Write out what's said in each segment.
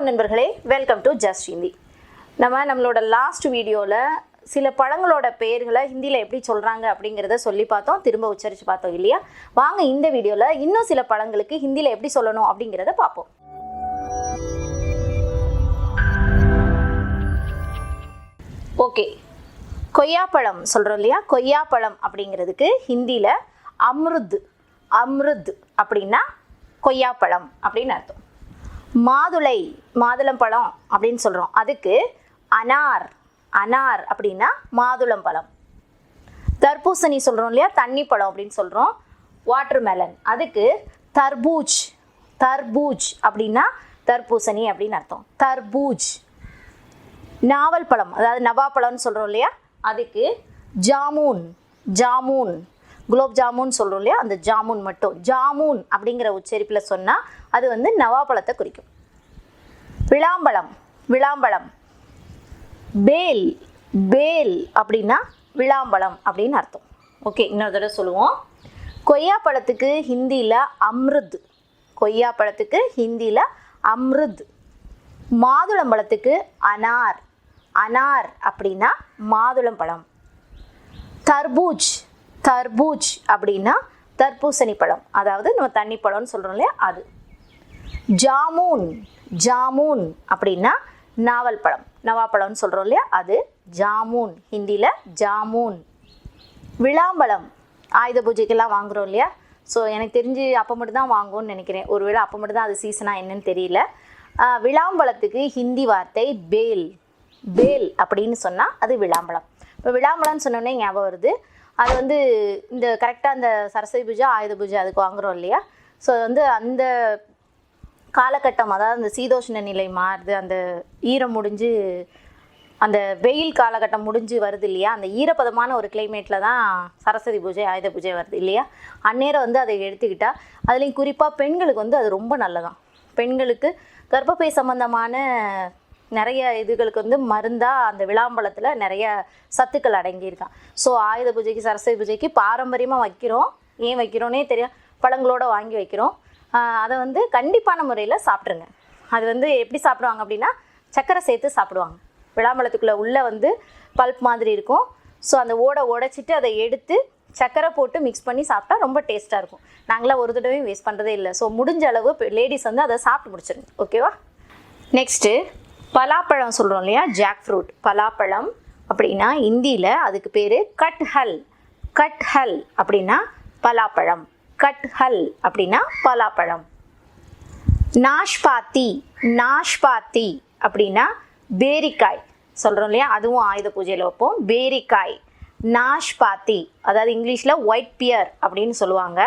வணக்கம் நண்பர்களே, welcome to just Hindi. நம்மளோட லாஸ்ட் வீடியோவில் சில பழங்களோட பெயர்களை ஹிந்தியில் எப்படி சொல்கிறாங்க அப்படிங்கிறத சொல்லி பார்த்தோம், திரும்ப உச்சரித்து பார்த்தோம் இல்லையா? வாங்க இந்த வீடியோவில் இன்னும் சில பழங்களுக்கு ஹிந்தியில் எப்படி சொல்லணும் அப்படிங்கிறத பார்ப்போம். ஓகே, கொய்யாப்பழம் சொல்கிறோம் இல்லையா? கொய்யாப்பழம் அப்படிங்கிறதுக்கு ஹிந்தியில் அம்ருத். அம்ருத் அப்படின்னா கொய்யாப்பழம் அப்படின்னு அர்த்தம். மாதுளை, மாதுளம்பழம் அப்படின்னு சொல்கிறோம், அதுக்கு அனார். அனார் அப்படின்னா மாதுளம்பழம். தர்பூசணி சொல்கிறோம் இல்லையா? தண்ணி பழம் அப்படின்னு சொல்கிறோம், வாட்டர்மெலன், அதுக்கு தர்பூஜ். தர்பூஜ் அப்படின்னா தர்பூசணி அப்படின்னு அர்த்தம், தர்பூஜ். நாவல் பழம், அதாவது நவாப்பழம்னு சொல்கிறோம் இல்லையா? அதுக்கு ஜாமூன். ஜாமூன், குலோப் ஜாமுன் சொல்கிறோம் இல்லையா? அந்த ஜாமுன் மட்டும் ஜாமூன் அப்படிங்கிற உச்சரிப்பில் சொன்னால் அது வந்து நவாப்பழத்தை குறிக்கும். விளாம்பழம். விளாம்பழம். பேல். பேல் அப்படின்னா விளாம்பழம் அப்படின்னு அர்த்தம். ஓகே, இன்னொரு தடவை சொல்லுவோம். கொய்யாப்பழத்துக்கு ஹிந்தியில் அம்ருத். கொய்யாப்பழத்துக்கு ஹிந்தியில் அம்ருத். மாதுளம்பழத்துக்கு அனார். அனார் அப்படின்னா மாதுளம்பழம். தர்பூஜ். தர்பூஜ் அப்படின்னா தர்பூசணி பழம், அதாவது நம்ம தண்ணி பழம்னு சொல்கிறோம் இல்லையா? அது. ஜாமூன். ஜாமூன் அப்படின்னா நாவல் பழம், நவாப்பழம்னு சொல்கிறோம் இல்லையா? அது ஜாமூன், ஹிந்தியில் ஜாமூன். விளாம்பழம் ஆயுத பூஜைக்கெல்லாம் வாங்குகிறோம் இல்லையா? ஸோ எனக்கு தெரிஞ்சு அப்போ மட்டும் தான் வாங்குவோன்னு நினைக்கிறேன், ஒருவேளை அப்போ மட்டும் தான் அது சீசனாக என்னன்னு தெரியல. விளாம்பழத்துக்கு ஹிந்தி வார்த்தை பேல். பேல் அப்படின்னு சொன்னால் அது விளாம்பழம். இப்போ விளாம்பழம்னு சொன்னோடனே ஞாபகம் வருது, அது வந்து இந்த கரெக்டாக அந்த சரஸ்வதி பூஜை ஆயுத பூஜை அதுக்கு வாங்குகிறோம் இல்லையா? ஸோ வந்து அந்த காலகட்டம், அதாவது அந்த சீதோஷ்ண நிலை மாறுது, அந்த ஈரம் முடிஞ்சு அந்த வெயில் காலகட்டம் முடிஞ்சு வருது இல்லையா? அந்த ஈரப்பதமான ஒரு கிளைமேட்டில் தான் சரஸ்வதி பூஜை ஆயுத பூஜை வருது இல்லையா? அந்நேரம் வந்து அதை எடுத்துக்கிட்டால், அதுலேயும் குறிப்பாக பெண்களுக்கு வந்து அது ரொம்ப நல்லதான். பெண்களுக்கு கர்ப்பப்பை சம்பந்தமான நிறைய இதுகளுக்கு வந்து மருந்தாக அந்த விளாம்பழத்தில் நிறைய சத்துக்கள் அடங்கியிருக்கான். ஸோ ஆயுத பூஜைக்கு சரஸ்வதி பூஜைக்கு பாரம்பரியமாக வைக்கிறோம். ஏன் வைக்கிறோன்னே தெரியும், பழங்களோடு வாங்கி வைக்கிறோம். அதை வந்து கண்டிப்பான முறையில் சாப்பிட்ருங்க. அது வந்து எப்படி சாப்பிடுவாங்க அப்படின்னா, சர்க்கரை சேர்த்து சாப்பிடுவாங்க. விளாம்பழத்துக்குள்ளே உள்ளே வந்து பல்ப் மாதிரி இருக்கும். ஸோ அந்த உடைச்சிட்டு அதை எடுத்து சர்க்கரை போட்டு மிக்ஸ் பண்ணி சாப்பிட்டா ரொம்ப டேஸ்ட்டாக இருக்கும். நாங்களாம் ஒரு தடவையும் வேஸ்ட் பண்ணுறதே இல்லை. ஸோ முடிஞ்ச அளவு லேடிஸ் வந்து அதை சாப்பிட்டு முடிச்சிருங்க, ஓகேவா? நெக்ஸ்ட்டு பலாப்பழம் சொல்கிறோம் இல்லையா? Jackfruit. பலாப்பழம் அப்படின்னா ஹிந்தியில் அதுக்கு பேர் கட்ஹல். கட்ஹல் அப்படின்னா பலாப்பழம். கட்ஹல் அப்படின்னா பலாப்பழம். நாஷ்பாத்தி. நாஷ்பாத்தி அப்படின்னா பேரிக்காய் சொல்கிறோம் இல்லையா? அதுவும் ஆயுத பூஜையில் வைப்போம், பேரிக்காய். நாஷ்பாத்தி, அதாவது இங்கிலீஷில் ஒயிட் பியர் அப்படின்னு சொல்லுவாங்க.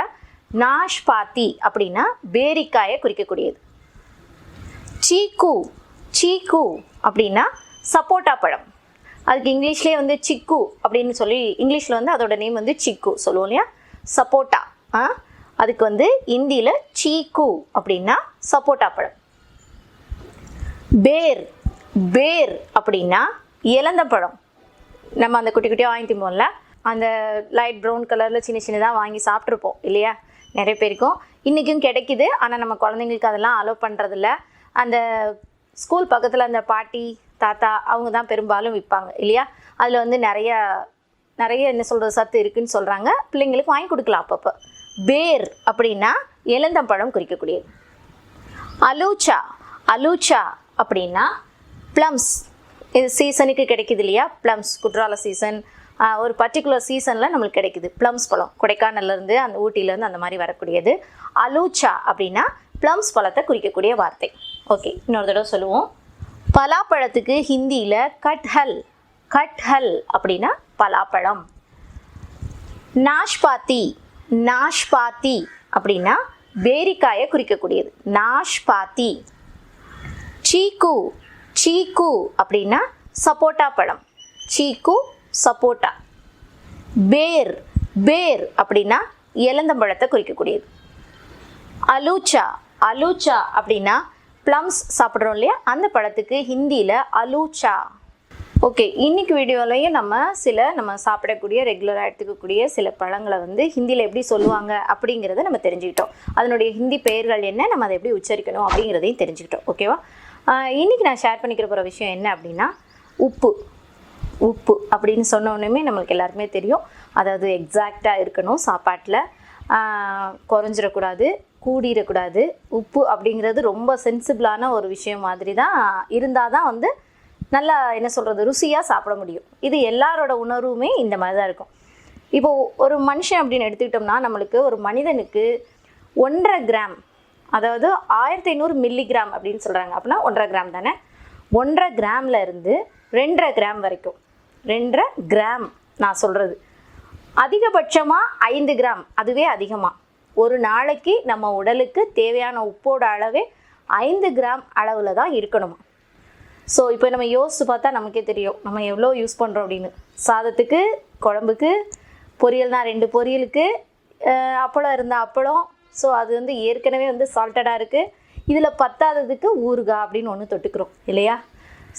நாஷ்பாத்தி அப்படின்னா பேரிக்காயை குறிக்கக்கூடியது. சீக்கு. சீக்கு அப்படின்னா சப்போட்டா பழம். அதுக்கு இங்கிலீஷ்லேயே வந்து சிக்கு அப்படின்னு சொல்லி, இங்கிலீஷில் வந்து அதோட நேம் வந்து சிக்கு சொல்லுவோம் இல்லையா? சப்போட்டா. அதுக்கு வந்து ஹிந்தியில் சீக்கு அப்படின்னா சப்போட்டா பழம். பேர். பேர் அப்படின்னா இலந்தப்பழம். நம்ம அந்த குட்டி குட்டியாக வாங்கி திம்போம்ல, அந்த லைட் ப்ரௌன் கலரில் சின்ன சின்னதாக வாங்கி சாப்பிட்ருப்போம் இல்லையா? நிறைய பேருக்கும் இன்றைக்கும் கிடைக்கிது. ஆனால் நம்ம குழந்தைங்களுக்கு அதெல்லாம் அலோவ் பண்ணுறதில்ல. அந்த ஸ்கூல் பக்கத்தில் அந்த பாட்டி தாத்தா அவங்க தான் பெரும்பாலும் விற்பாங்க இல்லையா? அதில் வந்து நிறைய என்ன சொல்கிறது சத்து இருக்குதுன்னு சொல்கிறாங்க. பிள்ளைங்களுக்கு வாங்கி கொடுக்கலாம் அப்பப்போ. பேர் அப்படின்னா இலந்தப்பழம் குறிக்கக்கூடியது. அலூச்சா. அலூச்சா அப்படின்னா ப்ளம்ஸ். இது சீசனுக்கு கிடைக்குது இல்லையா? ப்ளம்ஸ் குற்றால சீசன், ஒரு பர்டிகுலர் சீசனில் நம்மளுக்கு கிடைக்குது ப்ளம்ஸ் பழம். கொடைக்கானல்லேருந்து அந்த ஊட்டியிலேருந்து அந்த மாதிரி வரக்கூடியது. அலூச்சா அப்படின்னா ப்ளம்ஸ் பழத்தை குறிக்கக்கூடிய வார்த்தை. ஓகே, இன்னொரு தடவை சொல்லுவோம். பலாப்பழத்துக்கு ஹிந்தியில் கட்ஹல். கட்ஹல் அப்படின்னா பலாப்பழம். நாஷ்பாத்தி. நாஷ்பாத்தி அப்படின்னா பேரிக்காயை குறிக்கக்கூடியது, நாஷ்பாத்தி. சீக்கு. சீக்கு அப்படின்னா சப்போட்டா பழம். சீக்கு, சப்போட்டா. பேர். பேர் அப்படின்னா இலந்தம்பழத்தை குறிக்கக்கூடியது. அலூச்சா. அலூச்சா அப்படின்னா ப்ளம்ஸ் சாப்பிட்றோம் இல்லையா? அந்த பழத்துக்கு ஹிந்தியில் அலூச்சா. ஓகே, இன்னைக்கு வீடியோலையும் நம்ம சாப்பிடக்கூடிய ரெகுலராக எடுத்துக்கக்கூடிய சில பழங்களை வந்து ஹிந்தியில் எப்படி சொல்லுவாங்க அப்படிங்கிறத நம்ம தெரிஞ்சுக்கிட்டோம். அதனுடைய ஹிந்தி பெயர்கள் என்ன, நம்ம அதை எப்படி உச்சரிக்கணும் அப்படிங்கிறதையும் தெரிஞ்சுக்கிட்டோம். ஓகேவா? இன்றைக்கி நான் ஷேர் பண்ணிக்கிற போகிற விஷயம் என்ன அப்படின்னா உப்பு. உப்பு அப்படின்னு சொன்ன உடனே நம்மளுக்கு எல்லாருமே தெரியும், அதாவது எக்ஸாக்டாக இருக்கணும், சாப்பாட்டில் குறைஞ்சிடக்கூடாது, கூடிடக்கூடாது. உப்பு அப்படிங்கிறது ரொம்ப சென்சிபிளான ஒரு விஷயம் மாதிரி தான் இருந்தால் தான் வந்து நல்லா என்ன சொல்கிறது ருசியாக சாப்பிட முடியும். இது எல்லாரோட உணர்வுமே இந்த மாதிரி தான் இருக்கும். இப்போது ஒரு மனுஷன் அப்படின்னு எடுத்துக்கிட்டோம்னா நம்மளுக்கு ஒரு மனிதனுக்கு 1.5 கிராம், அதாவது 1500 மில்லிகிராம் அப்படின்னு சொல்கிறாங்க. அப்படின்னா 1.5 கிராம் தானே. 1.5 கிராமில் இருந்து 2.5 கிராம் வரைக்கும், 2.5 கிராம் நான் சொல்கிறது, அதிகபட்சமாக 5 கிராம், அதுவே அதிகமாக. ஒரு நாளைக்கு நம்ம உடலுக்கு தேவையான உப்போட அளவே 5 கிராம் அளவில் தான் இருக்கணுமா. ஸோ இப்போ நம்ம யோசித்து பார்த்தா நமக்கே தெரியும் நம்ம எவ்வளோ யூஸ் பண்ணுறோம் அப்படின்னு. சாதத்துக்கு, குழம்புக்கு, பொரியல் தான் 2 பொரியலுக்கு, அப்பளம் இருந்தால் அப்பளம். ஸோ அது வந்து ஏற்கனவே வந்து சால்ட்டடாக இருக்குது. இதில் பத்தாததுக்கு ஊறுகாய் அப்படின்னு ஒன்று தொட்டுக்கிறோம் இல்லையா.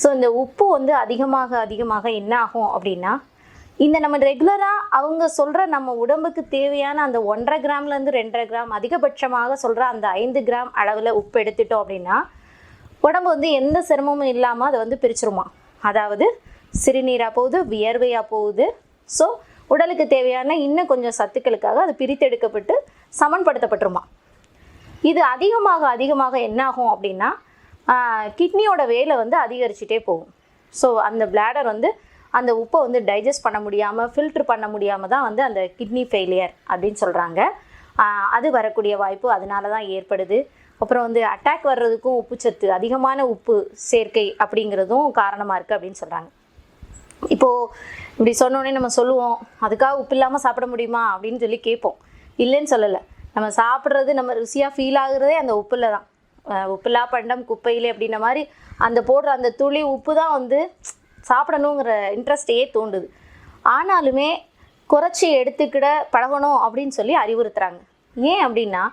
ஸோ இந்த உப்பு வந்து அதிகமாக அதிகமாக என்ன ஆகும் அப்படின்னா, இந்த நம்ம ரெகுலராக அவங்க சொல்கிற நம்ம உடம்புக்கு தேவையான அந்த 1.5 கிராம்லேருந்து 2.5 கிராம், அதிகபட்சமாக சொல்கிற அந்த 5 கிராம் அளவில் உப்பு எடுத்துட்டோம் அப்படின்னா உடம்பு வந்து எந்த சிரமமும் இல்லாமல் அதை வந்து பிரிச்சிருமா. அதாவது சிறுநீராக போகுது, வியர்வையாக போகுது. ஸோ உடலுக்கு தேவையான இன்னும் கொஞ்சம் சத்துக்களுக்காக அது பிரித்தெடுக்கப்பட்டு சமன்படுத்தப்பட்டுருமா. இது அதிகமாக அதிகமாக என்னாகும் அப்படின்னா கிட்னியோட வேலை வந்து அதிகரிச்சுட்டே போகும். ஸோ அந்த பிளாடர் வந்து அந்த உப்பை வந்து டைஜஸ்ட் பண்ண முடியாமல், ஃபில்ட்ரு பண்ண முடியாமல் தான் வந்து அந்த கிட்னி ஃபெயிலியர் அப்படின்னு சொல்கிறாங்க. அது வரக்கூடிய வாய்ப்பு அதனால தான் ஏற்படுது. அப்புறம் வந்து அட்டாக் வர்றதுக்கும் உப்புச்சத்து, அதிகமான உப்பு சேர்க்கை அப்படிங்கிறதும் காரணமாக இருக்குது அப்படின்னு சொல்கிறாங்க. இப்போது இப்படி சொன்னோடனே நம்ம சொல்லுவோம், அதுக்காக உப்பு இல்லாமல் சாப்பிட முடியுமா அப்படின்னு சொல்லி கேட்போம். இல்லைன்னு சொல்லலை. நம்ம சாப்பிட்றது, நம்ம ருசியாக ஃபீல் ஆகுறதே அந்த உப்பில் தான். உப்பில்லா பண்டம் குப்பையிலே அப்படின்ன மாதிரி அந்த போடுற அந்த துளி உப்பு தான் வந்து சாப்பிடணுங்கிற இன்ட்ரெஸ்டையே தூண்டுது. ஆனாலுமே குறைச்சி எடுத்துக்கிட பழகணும் அப்படின்னு சொல்லி அறிவுறுத்துகிறாங்க. ஏன் அப்படின்னா,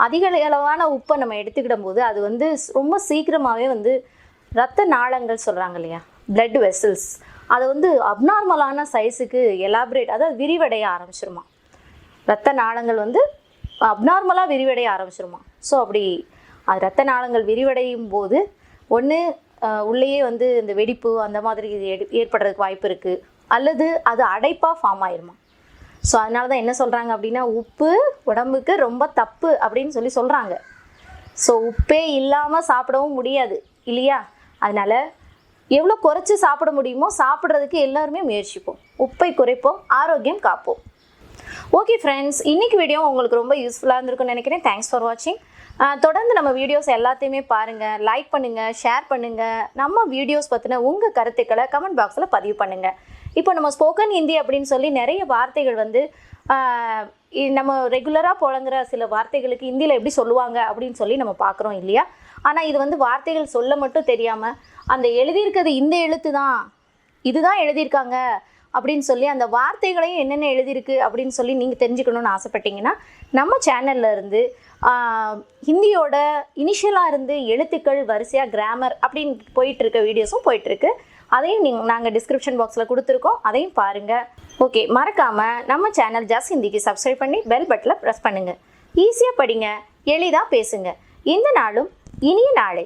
அதிக அளவான உப்பை நம்ம எடுத்துக்கிடும் போது அது வந்து ரொம்ப சீக்கிரமாகவே வந்து இரத்த நாளங்கள் சொல்கிறாங்க இல்லையா, பிளட் வெசல்ஸ், அதை வந்து அப்நார்மலான சைஸுக்கு எலாபரேட், அதாவது விரிவடைய ஆரம்பிச்சிருமா. இரத்த நாளங்கள் வந்து அப்நார்மலாக விரிவடைய ஆரம்பிச்சிருமா. ஸோ அப்படி அது இரத்த நாளங்கள் விரிவடையும் போது ஒன்று உள்ளேயே வந்து இந்த வெடிப்பு அந்த மாதிரி ஏற்படுறதுக்கு வாய்ப்பு இருக்குது, அல்லது அது அடைப்பாக ஃபார்ம் ஆயிருமா. ஸோ அதனால தான் என்ன சொல்கிறாங்க அப்படின்னா, உப்பு உடம்புக்கு ரொம்ப தப்பு அப்படின்னு சொல்லி சொல்கிறாங்க. ஸோ உப்பே இல்லாமல் சாப்பிடவும் முடியாது இல்லையா. அதனால் எவ்வளோ குறைச்சி சாப்பிட முடியுமோ சாப்பிட்றதுக்கு எல்லாருமே முயற்சிப்போம். உப்பை குறைப்போம், ஆரோக்கியம் காப்போம். ஓகே ஃப்ரெண்ட்ஸ், இன்றைக்கி வீடியோ உங்களுக்கு ரொம்ப யூஸ்ஃபுல்லாக இருந்திருக்குன்னு நினைக்கிறேன். தேங்க்ஸ் ஃபார் வாட்சிங். தொடர்ந்து நம்ம வீடியோஸ் எல்லாத்தையுமே பாருங்கள், லைக் பண்ணுங்கள், ஷேர் பண்ணுங்கள். நம்ம வீடியோஸ் பற்றின உங்கள் கருத்துக்களை கமெண்ட் பாக்ஸில் பதிவு பண்ணுங்கள். இப்போ நம்ம ஸ்போக்கன் ஹிந்தி அப்படின்னு சொல்லி நிறைய வார்த்தைகள் வந்து நம்ம ரெகுலராக புழங்குற சில வார்த்தைகளுக்கு ஹிந்தியில் எப்படி சொல்லுவாங்க அப்படின்னு சொல்லி நம்ம பார்க்குறோம் இல்லையா. ஆனால் இது வந்து வார்த்தைகள் சொல்ல மட்டும் தெரியாமல், அந்த எழுதியிருக்கிறது இந்த எழுத்து தான், இதுதான் எழுதியிருக்காங்க அப்படின்னு சொல்லி அந்த வார்த்தைகளையும் என்னென்ன எழுதியிருக்கு அப்படின்னு சொல்லி நீங்கள் தெரிஞ்சுக்கணுன்னு ஆசைப்பட்டீங்கன்னா நம்ம சேனலில் இருந்து ஹிந்தியோட இனிஷியலாக இருந்து எழுத்துக்கள் வரிசையாக கிராமர் அப்படின்னு போயிட்டுருக்க வீடியோஸும் போயிட்டுருக்கு. அதையும் நாங்கள் டிஸ்கிரிப்ஷன் பாக்ஸில் கொடுத்துருக்கோம், அதையும் பாருங்கள். ஓகே, மறக்காமல் நம்ம சேனல் ஜஸ்ட் ஹிந்திக்கு சப்ஸ்கிரைப் பண்ணி பெல் பட்டனில் ப்ரெஸ் பண்ணுங்கள். ஈஸியாக படிங்க, எளிதாக பேசுங்க. இந்த நாளும் இனிய நாளே.